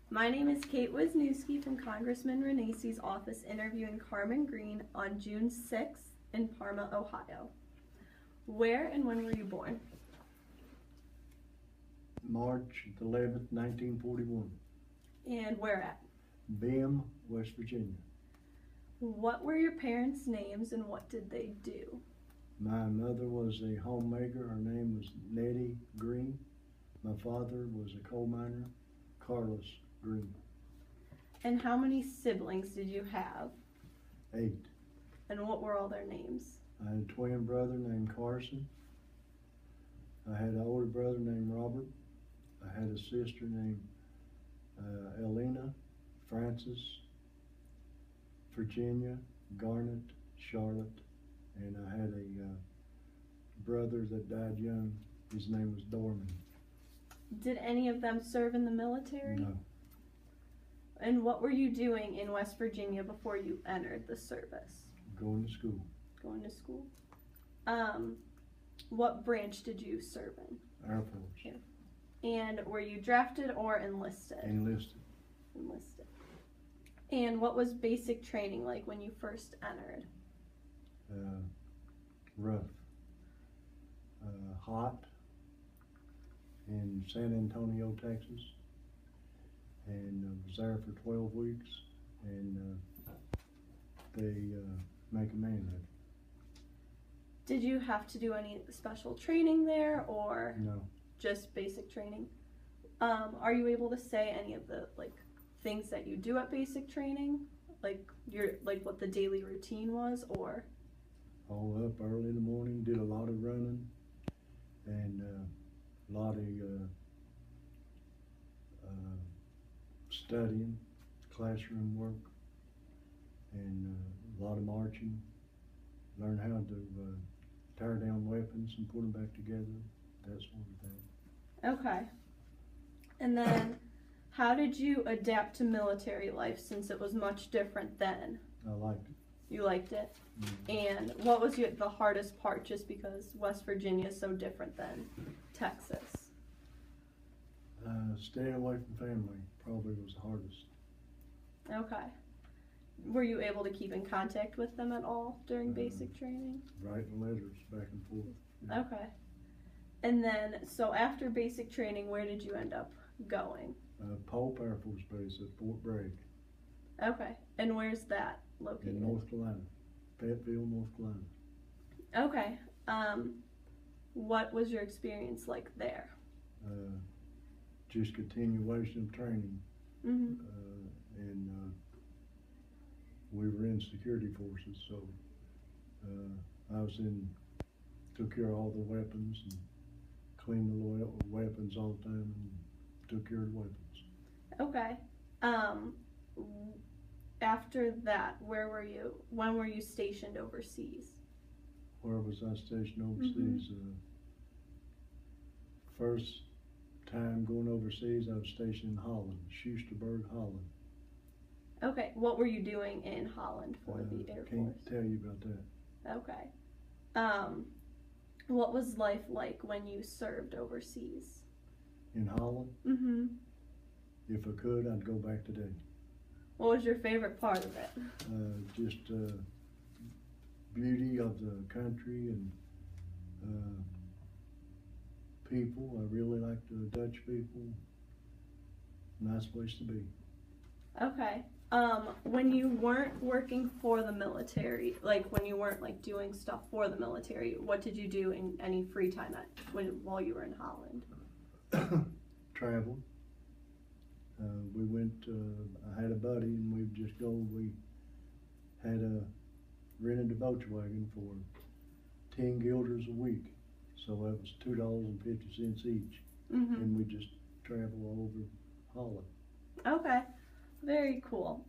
My name is Kate Wisniewski from Congressman Renacci's office interviewing Carmen Green on June 6th in Parma, Ohio. Where and when were you born? March 11th, 1941. And where at? Bem, West Virginia. What were your parents' names and what did they do? My mother was a homemaker. Her name was Nettie Green. My father was a coal miner, Carlos Green. And how many siblings did you have? 8. And what were all their names? I had a twin brother named Carson. I had an older brother named Robert. I had a sister named Elena, Frances, Virginia, Garnet, Charlotte, and I had a brother that died young. His name was Dorman. Did any of them serve in the military? No. And what were you doing in West Virginia before you entered the service? Going to school. Going to school. What branch did you serve in? Air Force. And were you drafted or enlisted? Enlisted. Enlisted. And what was basic training like when you first entered? Rough. Hot in San Antonio, Texas. And was there for 12 weeks. And they make a man of it. Did you have to do any special training there or No. just basic training? Are you able to say any of the things that you do at basic training? Like what the daily routine was, or? All up early in the morning, did a lot of running and a lot of studying, classroom work, and a lot of marching. Learn how to tear down weapons and put them back together, that sort of thing. Okay. And then, how did you adapt to military life since it was much different then? I liked it. You liked it? Mm-hmm. And what was the hardest part, just because West Virginia is so different than Texas? Staying away from family probably was the hardest. Okay. Were you able to keep in contact with them at all during basic training? Writing letters back and forth. Yeah. Okay. And then, so after basic training, where did you end up going? Pope Air Force Base at Fort Bragg. Okay. And where's that located? In North Carolina. Fayetteville, North Carolina. Okay. What was your experience like there? Just continuation of training. Mm-hmm. And we were in security forces, so I took care of all the weapons and cleaned the weapons all the time and took care of the weapons. Okay. After that, where were you? When were you stationed overseas? Where was I stationed overseas? Mm-hmm. First time going overseas, I was stationed in Holland, Schusterburg, Holland. Okay. What were you doing in Holland for the Air Force? Can't tell you about that. Okay. What was life like when you served overseas? In Holland? Mm-hmm. If I could, I'd go back today. What was your favorite part of it? Just beauty of the country and people. I really like the Dutch people. Nice place to be. Okay. When you weren't working for the military, when you weren't doing stuff for the military, what did you do in any free time while you were in Holland? Travel. We went, I had a buddy and we'd just go, we had rented a Volkswagen for 10 guilders a week. So that was $2.50 each. Mm-hmm. And we just travel all over Holland. Okay. Very cool.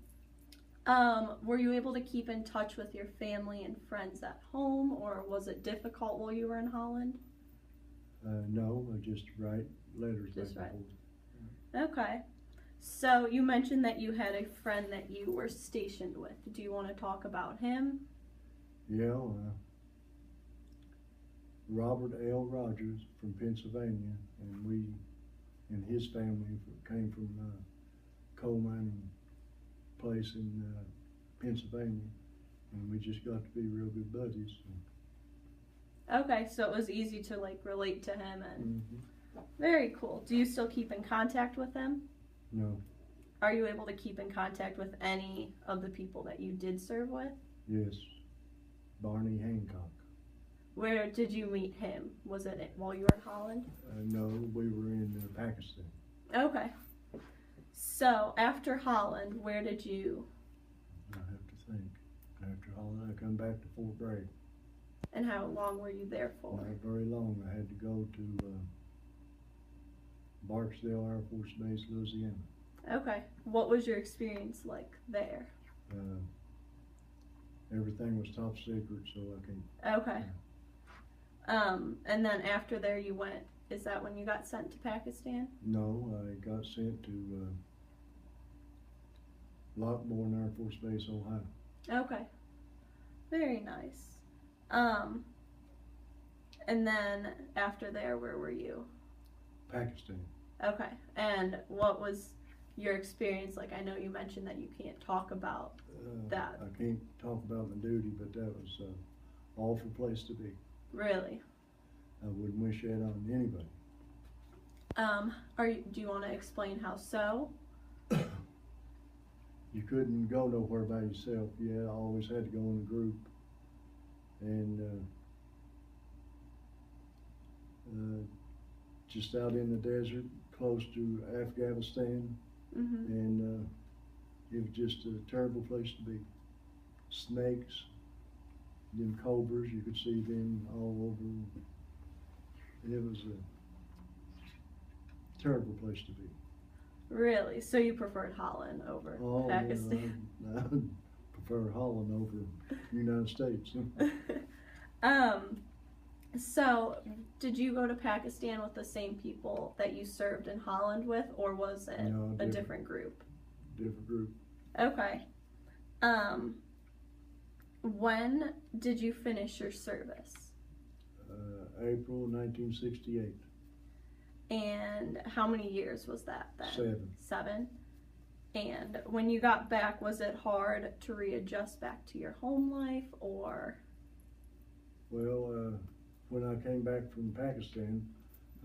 Were you able to keep in touch with your family and friends at home, or was it difficult while you were in Holland? No, I just write letters Just back write. and forth. Okay. So you mentioned that you had a friend that you were stationed with. Do you want to talk about him? Yeah, Robert L. Rogers from Pennsylvania, and we and his family came from coal mining place in Pennsylvania, and we just got to be real good buddies. Okay, so it was easy to like relate to him, and Mm-hmm. very cool. Do you still keep in contact with him? No. Are you able to keep in contact with any of the people that you did serve with? Yes. Barney Hancock. Where did you meet him? Was it while you were in Holland? No, we were in Pakistan. Okay. So after Holland, where did you? I have to think. After Holland, I come back to Fort Bragg. And how long were you there for? Not very long. I had to go to Barksdale Air Force Base, Louisiana. Okay. What was your experience like there? Everything was top secret, so I can't. Okay. And then after there you went, is that when you got sent to Pakistan? No, I got sent to Lockbourne Air Force Base, Ohio. Okay. Very nice. And then after there, where were you? Pakistan. Okay. And what was your experience like? I know you mentioned that you can't talk about that. I can't talk about my duty, but that was an awful place to be. Really? I wouldn't wish that on anybody. Do you want to explain how so? You couldn't go nowhere by yourself. Yeah, I always had to go in a group. And just out in the desert, close to Afghanistan, Mm-hmm. and it was just a terrible place to be. Snakes, them cobras, you could see them all over. It was a terrible place to be. Really? So you preferred Holland over Pakistan? Yeah, I prefer Holland over the United States. So did you go to Pakistan with the same people that you served in Holland with, or was it No, a different group? Different group. Okay. When did you finish your service? April 1968. And how many years was that then? 7. 7? And when you got back, was it hard to readjust back to your home life, or? Well, when I came back from Pakistan,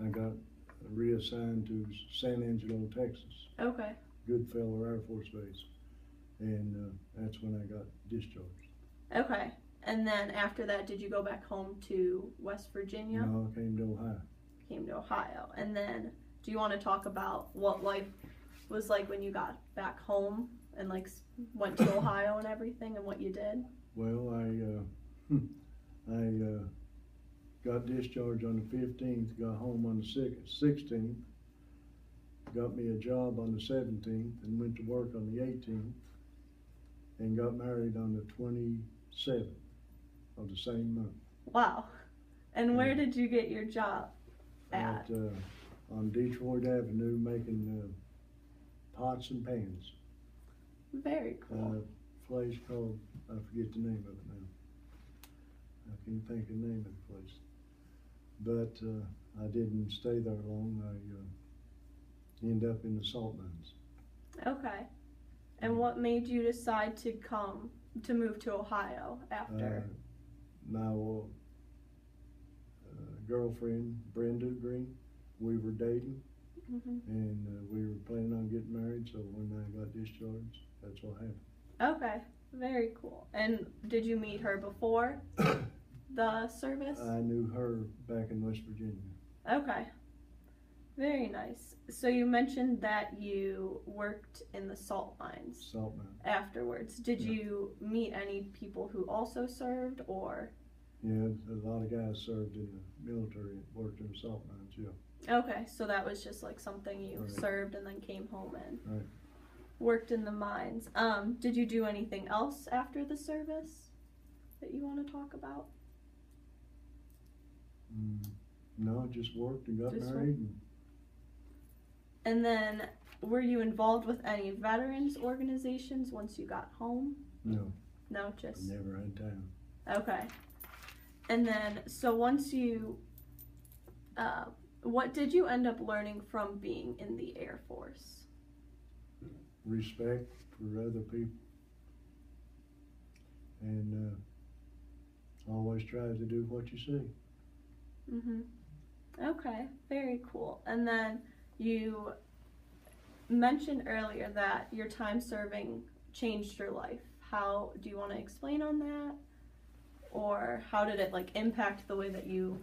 I got reassigned to San Angelo, Texas. Okay. Goodfellow Air Force Base. And that's when I got discharged. Okay. And then after that, did you go back home to West Virginia? No, I came to Ohio. Came to Ohio. And then do you want to talk about what life was like when you got back home and like went to Ohio and everything, and what you did? Well, I got discharged on the 15th, got home on the 16th, got me a job on the 17th, and went to work on the 18th, and got married on the 27th of the same month. Wow. And where did you get your job at? On Detroit Avenue, making pots and pans. Very cool. Place called, I forget the name of it now. I can't think of the name of the place. But I didn't stay there long. I ended up in the salt mines. Okay. And what made you decide to move to Ohio after? My girlfriend, Brenda Green, we were dating, Mm-hmm. and we were planning on getting married, so when I got discharged, that's what happened. Okay, very cool. And did you meet her before the service? I knew her back in West Virginia. Okay, very nice. So you mentioned that you worked in the salt mines. Salt mine. Afterwards. Did Yeah. you meet any people who also served, or? Yeah, a lot of guys served in the military, worked in the salt mines, yeah. Okay, so that was just like something you Right. served and then came home and Right. worked in the mines. Did you do anything else after the service that you want to talk about? No, just worked and got Just married. And then, were you involved with any veterans organizations once you got home? No, No, I just, never had time. okay. And then, so once you, what did you end up learning from being in the Air Force? respect for other people, and always try to do what you see. Okay, very cool. And then you mentioned earlier that your time serving changed your life. How do you want to explain on that? Or how did it like impact the way that you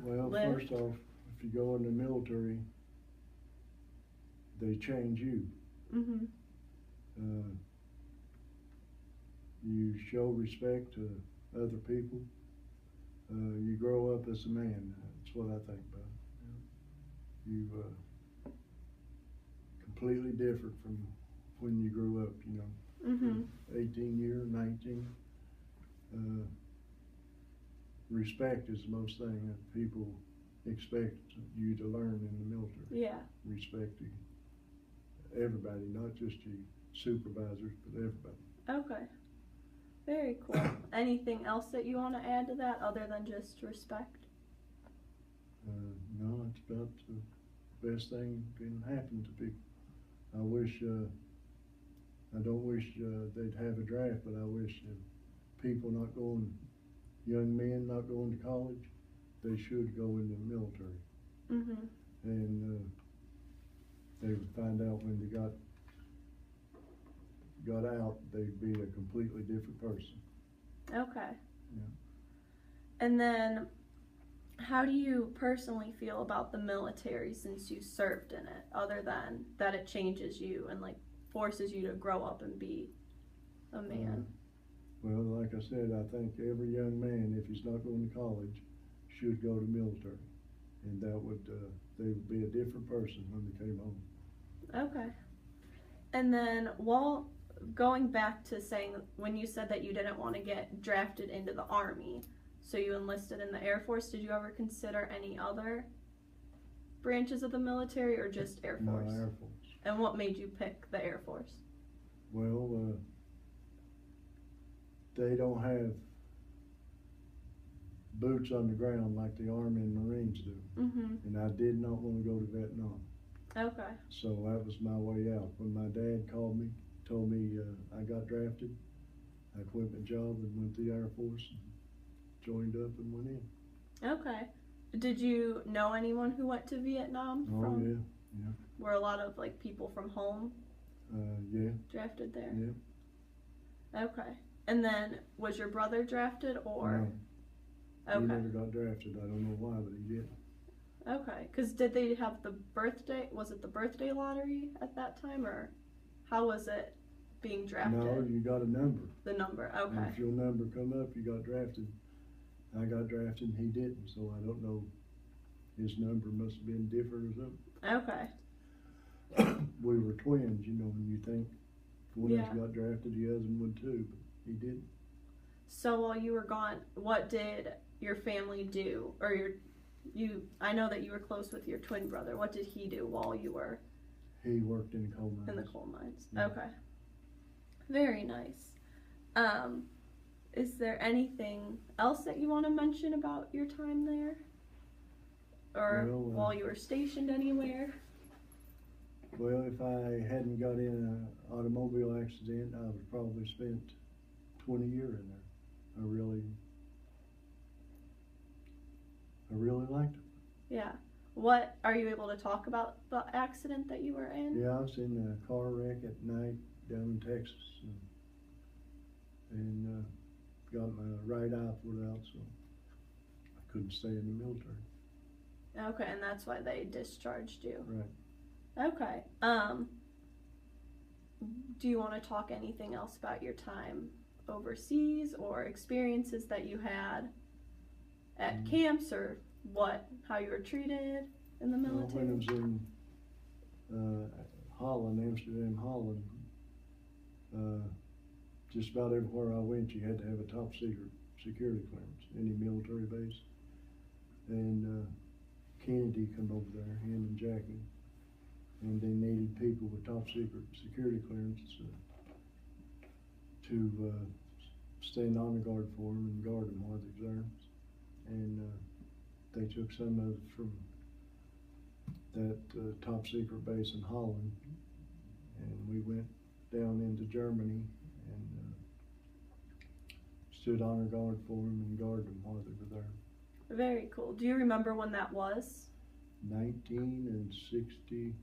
Well, lived? first off, if you go in the military, they change you. You show respect to other people. You grow up as a man. That's what I think about it. You completely different from when you grew up, you know, 18 years, 19. Respect is the most thing that people expect you to learn in the military. Yeah. Respecting everybody, not just your supervisors, but everybody. Okay. Very cool. Anything else that you want to add to that other than just respect? No, it's about the best thing that can happen to people. I don't wish they'd have a draft, but I wish young men not going to college, they should go into the military. And they would find out when they got out, they'd be a completely different person. Okay. Yeah. And then, how do you personally feel about the military since you served in it, other than that it changes you and like forces you to grow up and be a man? Well, like I said, I think every young man, if he's not going to college, should go to military, and they would be a different person when they came home. Okay. And then, while going back to saying when you said that you didn't want to get drafted into the Army, so you enlisted in the Air Force, did you ever consider any other branches of the military or just Air Force? No, Air Force. And what made you pick the Air Force? Well, they don't have boots on the ground like the Army and Marines do. And I did not want to go to Vietnam. Okay. So that was my way out. When my dad called me, told me I got drafted, I quit my job and went to the Air Force and joined up and went in. Okay. Did you know anyone who went to Vietnam? Oh, yeah. Were a lot of like people from home Yeah. drafted there? Yeah. Okay. And then, was your brother drafted or? No. Okay. He never got drafted. I don't know why, but he did. Okay. Because did they have the birthday? Was it the birthday lottery at that time, or how was it being drafted? No, you got a number. The number. And Okay. if your number come up, you got drafted. I got drafted and he didn't, so I don't know. His number must have been different or something. Okay. We were twins, you know, when you think one of us Yeah. got drafted, the other one would too, but he didn't. So while you were gone, what did your family do, or I know that you were close with your twin brother. What did he do while you were? He worked in the coal mines. In the coal mines. Yeah. Okay. Very nice. Is there anything else that you want to mention about your time there? Or Well, while you were stationed anywhere? Well, if I hadn't got in an automobile accident, I would probably spent 20 years in there. I really liked it. Yeah. What are you able to talk about the accident that you were in? Yeah, I was in a car wreck at night down in Texas, and got my right eye put out, so I couldn't stay in the military. Okay, and that's why they discharged you. Right. Okay. Do you want to talk anything else about your time overseas or experiences that you had at camps, or how you were treated in the military? When I was in Holland, Amsterdam, Holland, just about everywhere I went, you had to have a top secret security clearance, any military base. And Kennedy come over there, him and Jackie, and they needed people with top secret security clearance to stand on the guard for them and guard them while they exams. And they took some of it from that top secret base in Holland, and we went down into Germany and stood honor guard for them and guarded them while they were there. Very cool. Do you remember when that was? 1964,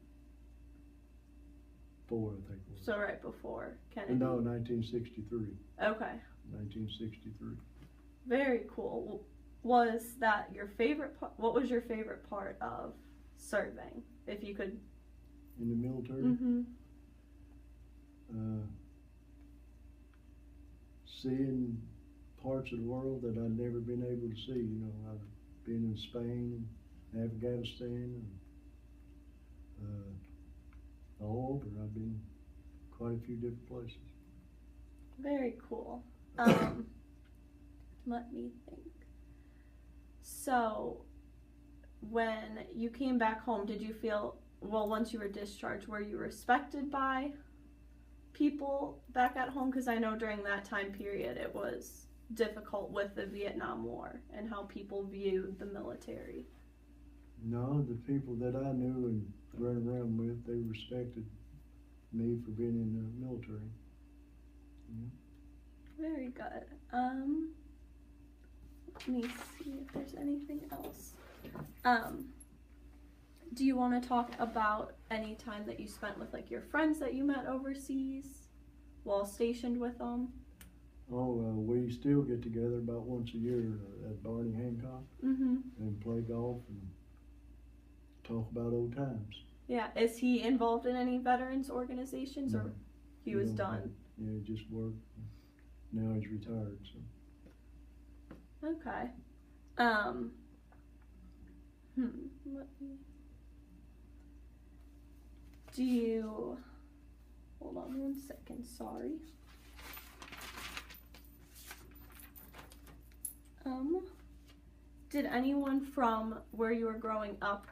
I think it was. So right before Kennedy. No, 1963. Okay. 1963. Very cool. Was that your favorite part? What was your favorite part of serving? If you could. In the military? Mm-hmm. Seeing parts of the world that I'd never been able to see. You know, I've been in Spain and Afghanistan and all over. I've been quite a few different places. Very cool. Let me think. So, when you came back home, did you feel, well, once you were discharged, were you respected by people back at home? Because I know during that time period it was difficult with the Vietnam War and how people viewed the military. No, the people that I knew and ran around with, they respected me for being in the military. Yeah. Very good. Let me see if there's anything else. Do you want to talk about any time that you spent with like your friends that you met overseas while stationed with them? Oh, we still get together about once a year at Barney Hancock and play golf and talk about old times. Yeah, is he involved in any veterans organizations or he was done? Yeah, he just worked. Now he's retired. So. Okay. Do you, hold on one second, sorry. Did anyone from where you were growing up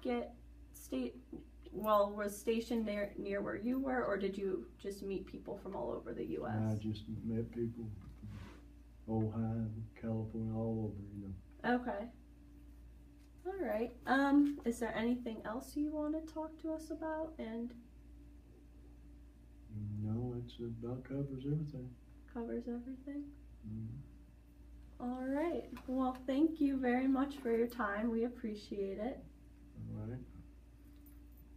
was stationed near where you were, or did you just meet people from all over the U.S.? I just met people from Ohio, California, all over, you know. Okay. All right. Is there anything else you want to talk to us about? And no, it's about covers everything. Covers everything? Mm-hmm. All right. Well, thank you very much for your time. We appreciate it. All right.